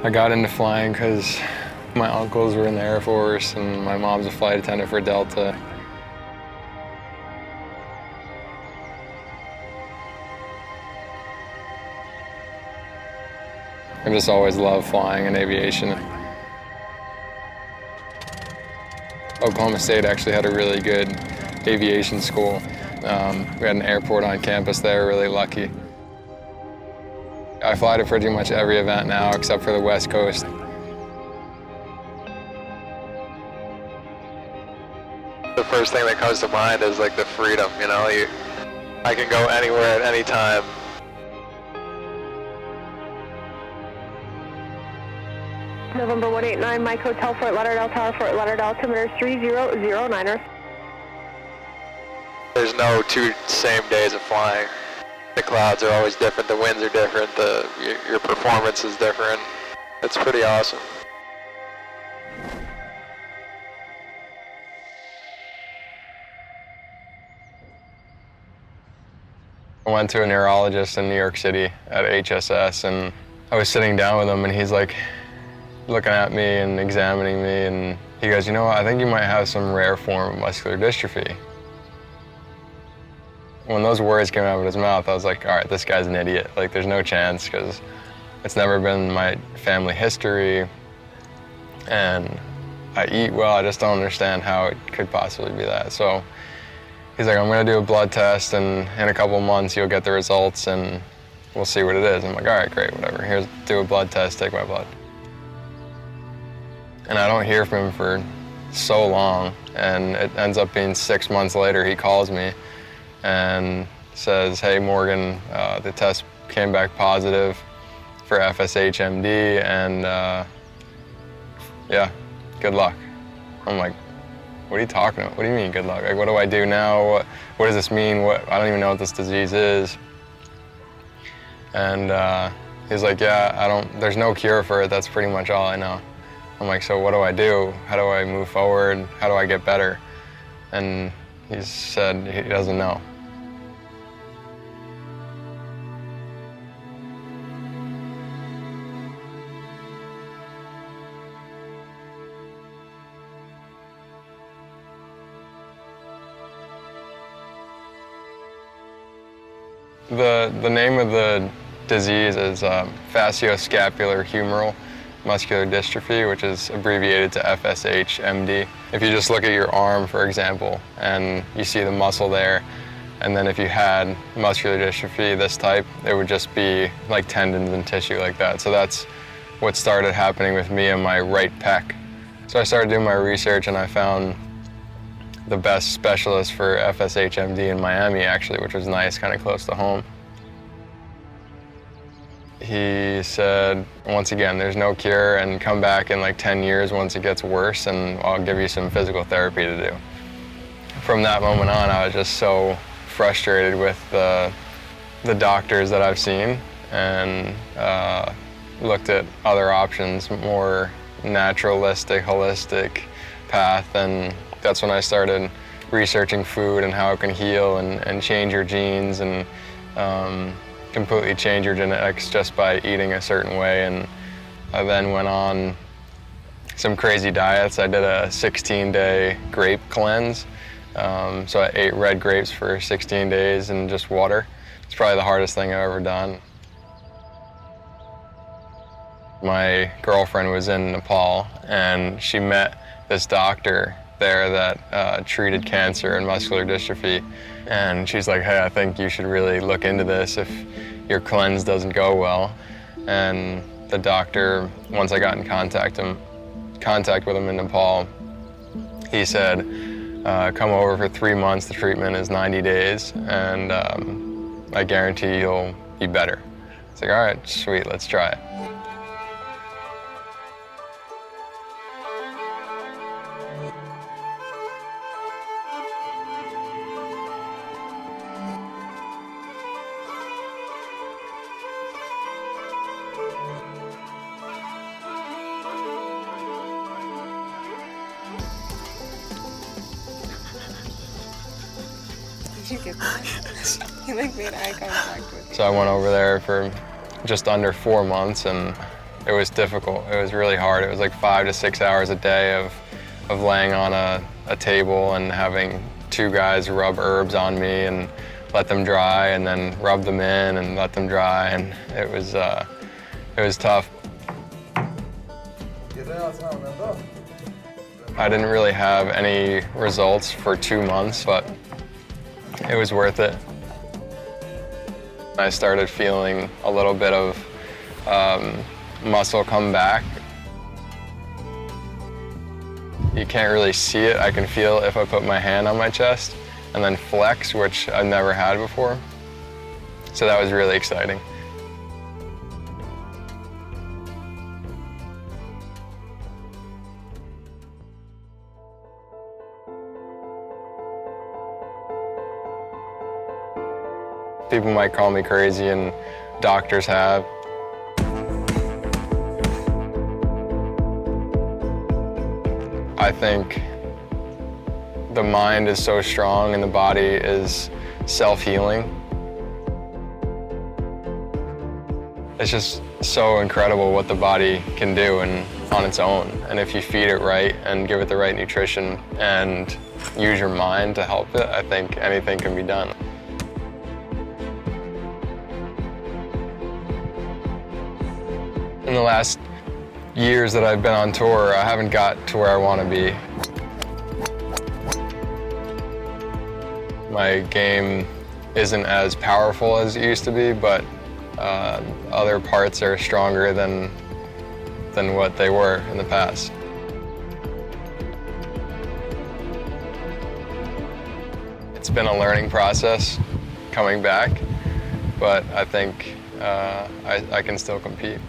I got into flying because my uncles were in the Air Force and my mom's a flight attendant for Delta. I just always loved flying and aviation. Oklahoma State actually had a really good aviation school. We had an airport on campus there, really lucky. I fly to pretty much every event now except for the West Coast. The first thing that comes to mind is like the freedom, you know? I can go anywhere at any time. November 189, Mike Hotel, Fort Lauderdale Tower, Fort Lauderdale, altimeter 3009er. There's no two same days of flying. The clouds are always different, the winds are different, your performance is different. It's pretty awesome. I went to a neurologist in New York City at HSS, and I was sitting down with him, and he's like looking at me and examining me, and he goes, you know what, I think you might have some rare form of muscular dystrophy. When those words came out of his mouth, I was like, all right, this guy's an idiot. Like, there's no chance, because it's never been my family history, and I eat well. I just don't understand how it could possibly be that. So he's like, I'm gonna do a blood test, and in a couple months, you'll get the results, and we'll see what it is. I'm like, all right, great, whatever. Here's, do a blood test, take my blood. And I don't hear from him for so long, and it ends up being 6 months later, he calls me and says, hey, Morgan, the test came back positive for FSHMD, and yeah, good luck. I'm like, what are you talking about? What do you mean, good luck? Like, what do I do now? What does this mean? I don't even know what this disease is. And he's like, yeah, there's no cure for it. That's pretty much all I know. I'm like, so what do I do? How do I move forward? How do I get better? And he said he doesn't know. The name of the disease is facioscapular humeral muscular dystrophy, which is abbreviated to FSHMD. If you just look at your arm, for example, and you see the muscle there, and then if you had muscular dystrophy, this type, it would just be like tendons and tissue like that. So that's what started happening with me in my right pec. So I started doing my research, and I found the best specialist for FSHMD in Miami, actually, which was nice, kind of close to home. He said, once again, there's no cure, and come back in like 10 years once it gets worse, and I'll give you some physical therapy to do. From that moment on, I was just so frustrated with the doctors that I've seen, and looked at other options, more naturalistic, holistic path, and that's when I started researching food and how it can heal and change your genes and completely change your genetics just by eating a certain way. And I then went on some crazy diets. I did a 16-day grape cleanse. So I ate red grapes for 16 days and just water. It's probably the hardest thing I've ever done. My girlfriend was in Nepal, and she met this doctor there that treated cancer and muscular dystrophy. And she's like, hey, I think you should really look into this if your cleanse doesn't go well. And the doctor, once I got in contact with him in Nepal, he said, come over for 3 months, the treatment is 90 days, and I guarantee you'll be better. It's like, all right, sweet, let's try it. Did you get that? He like made eye contact with you. So I went over there for just under 4 months, and it was difficult. It was really hard. It was like 5 to 6 hours a day of laying on a table and having 2 guys rub herbs on me and let them dry, and then rub them in and let them dry, and it was tough. I didn't really have any results for 2 months, but it was worth it. I started feeling a little bit of muscle come back. You can't really see it. I can feel if I put my hand on my chest and then flex, which I've never had before. So that was really exciting. People might call me crazy, and doctors have. I think the mind is so strong and the body is self-healing. It's just so incredible what the body can do on its own. And if you feed it right and give it the right nutrition and use your mind to help it, I think anything can be done. In the last years that I've been on tour, I haven't got to where I want to be. My game isn't as powerful as it used to be, but other parts are stronger than what they were in the past. It's been a learning process coming back, but I think I can still compete.